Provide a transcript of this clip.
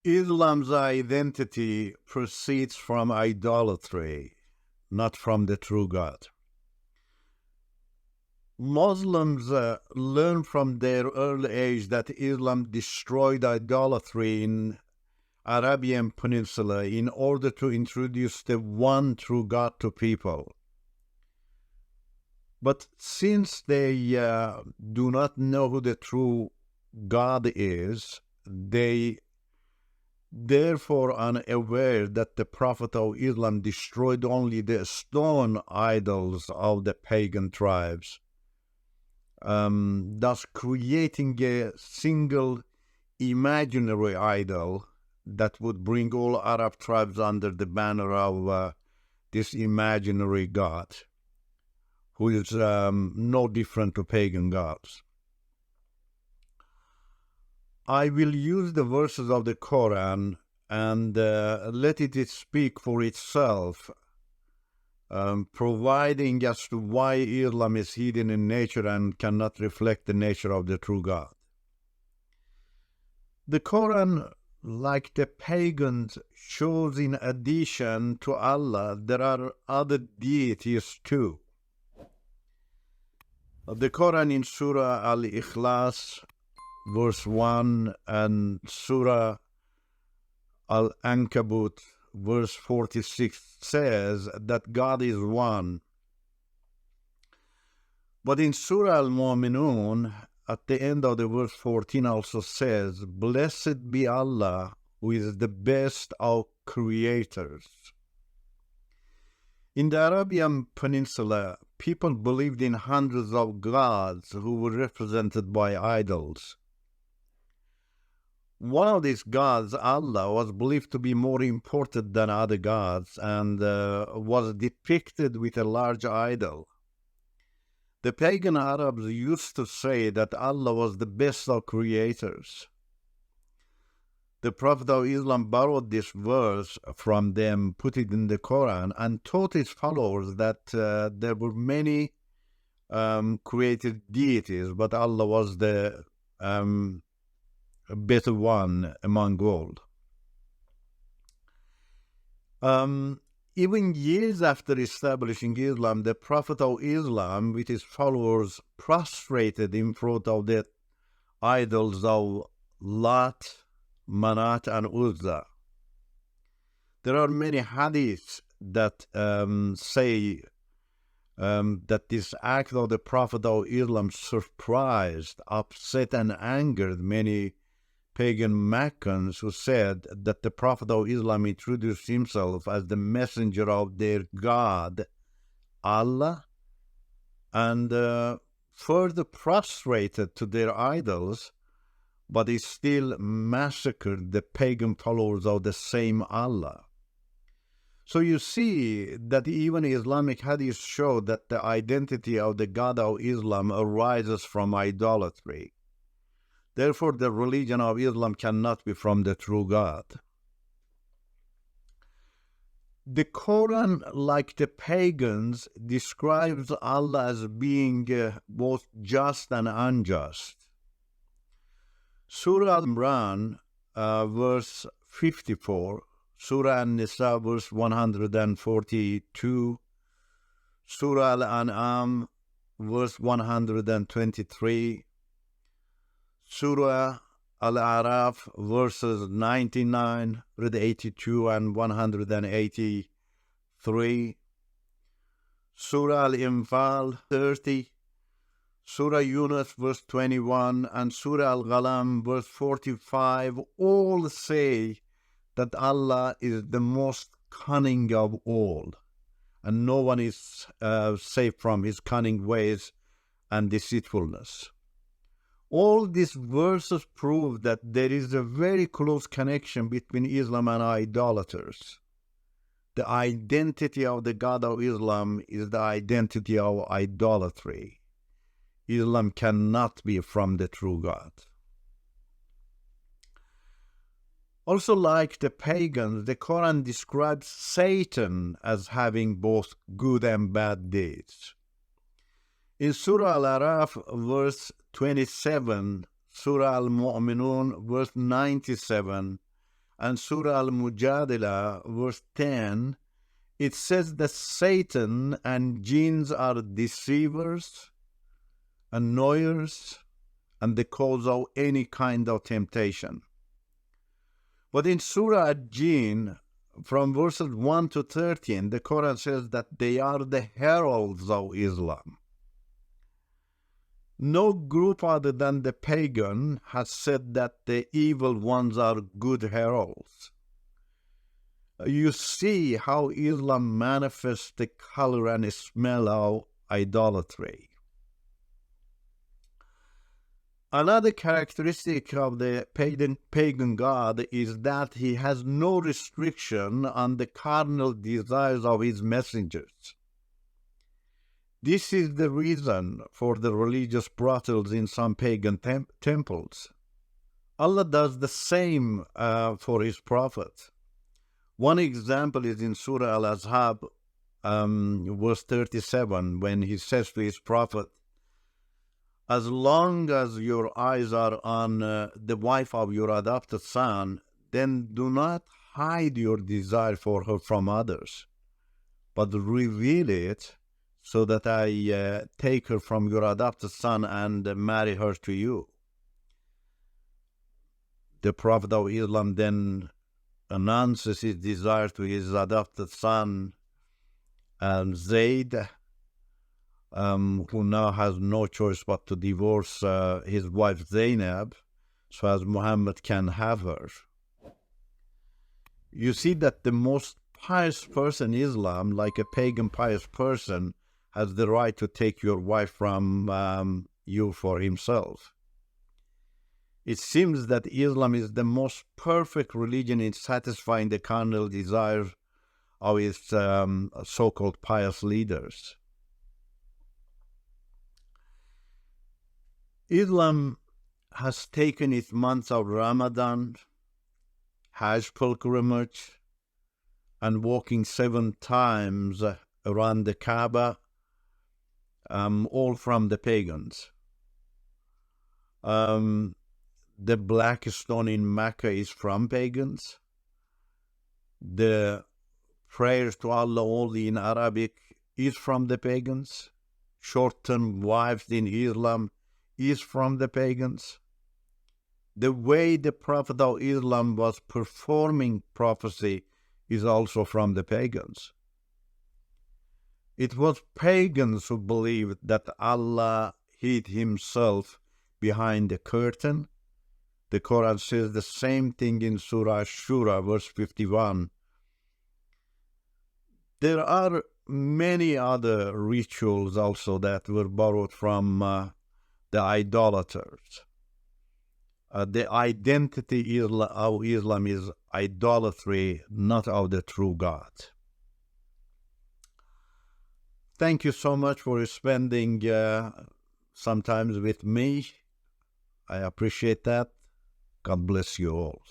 Islam's identity proceeds from idolatry, not from the true God. Muslims learn from their early age that Islam destroyed idolatry in Arabian Peninsula in order to introduce the one true God to people. But since they do not know who the true God is, they therefore unaware that the Prophet of Islam destroyed only the stone idols of the pagan tribes, thus creating a single imaginary idol that would bring all Arab tribes under the banner of this imaginary God, who is no different to pagan gods. I will use the verses of the Quran and let it speak for itself, providing as to why Islam is hidden in nature and cannot reflect the nature of the true God. The Quran, like the pagans, shows in addition to Allah, there are other deities too. The Quran in Surah Al-Ikhlas, verse 1, and Surah Al-Ankabut, verse 46, says that God is one. But in Surah Al-Mu'minun, at the end of the verse 14 also says, "Blessed be Allah, who is the best of creators." In the Arabian Peninsula, people believed in hundreds of gods who were represented by idols. One of these gods, Allah, was believed to be more important than other gods and was depicted with a large idol. The pagan Arabs used to say that Allah was the best of creators. The Prophet of Islam borrowed this verse from them, put it in the Quran, and taught his followers that there were many created deities, but Allah was the better one among all. Even years after establishing Islam, the Prophet of Islam, with his followers, prostrated in front of the idols of Lat, Manat, and Uzza. There are many hadiths that say that this act of the Prophet of Islam surprised, upset, and angered many pagan Meccans who said that the Prophet of Islam introduced himself as the messenger of their God, Allah, and further prostrated to their idols, but he still massacred the pagan followers of the same Allah. So you see that even Islamic hadiths show that the identity of the God of Islam arises from idolatry. Therefore, the religion of Islam cannot be from the true God. The Quran, like the pagans, describes Allah as being both just and unjust. Surah Al-Imran, verse 54, Surah An-Nisa, verse 142, Surah Al-An'am, verse 123, Surah Al-A'raf, verses 99, 182, and 183, Surah Al-Infal, 30, Surah Yunus, verse 21, and Surah Al-Ghalam, verse 45, all say that Allah is the most cunning of all, and no one is safe from his cunning ways and deceitfulness. All these verses prove that there is a very close connection between Islam and idolaters. The identity of the God of Islam is the identity of idolatry. Islam cannot be from the true God. Also, like the pagans, the Quran describes Satan as having both good and bad deeds. In Surah Al-Araf, verse 27, Surah Al-Mu'minun, verse 97, and Surah Al-Mujadila, verse 10, it says that Satan and jinns are deceivers, annoyers, and the cause of any kind of temptation. But in Surah Al-Jinn, from verses 1 to 13, the Quran says that they are the heralds of Islam. No group other than the pagan has said that the evil ones are good heralds. You see how Islam manifests the color and smell of idolatry. Another characteristic of the pagan god is that he has no restriction on the carnal desires of his messengers. This is the reason for the religious brothels in some pagan temples. Allah does the same for his prophet. One example is in Surah Al-Ahzab, verse 37, when he says to his prophet, as long as your eyes are on the wife of your adopted son, then do not hide your desire for her from others, but reveal it so that I take her from your adopted son and marry her to you. The Prophet of Islam then announces his desire to his adopted son, Zayd, who now has no choice but to divorce his wife Zainab, so as Muhammad can have her. You see that the most pious person in Islam, like a pagan pious person, has the right to take your wife from you for himself. It seems that Islam is the most perfect religion in satisfying the carnal desires of its so-called pious leaders. Islam has taken its months of Ramadan, Hajj pilgrimage, and walking 7 times around the Kaaba, all from the pagans. The black stone in Mecca is from pagans. The prayers to Allah only in Arabic is from the pagans. Short-term wives in Islam is from the pagans. The way the Prophet of Islam was performing prophecy is also from the pagans. It was pagans who believed that Allah hid himself behind the curtain. The Quran says the same thing in Surah Shura, verse 51. There are many other rituals also that were borrowed from the idolaters. The identity of Islam is idolatry, not of the true God. Thank you so much for spending some time with me. I appreciate that. God bless you all.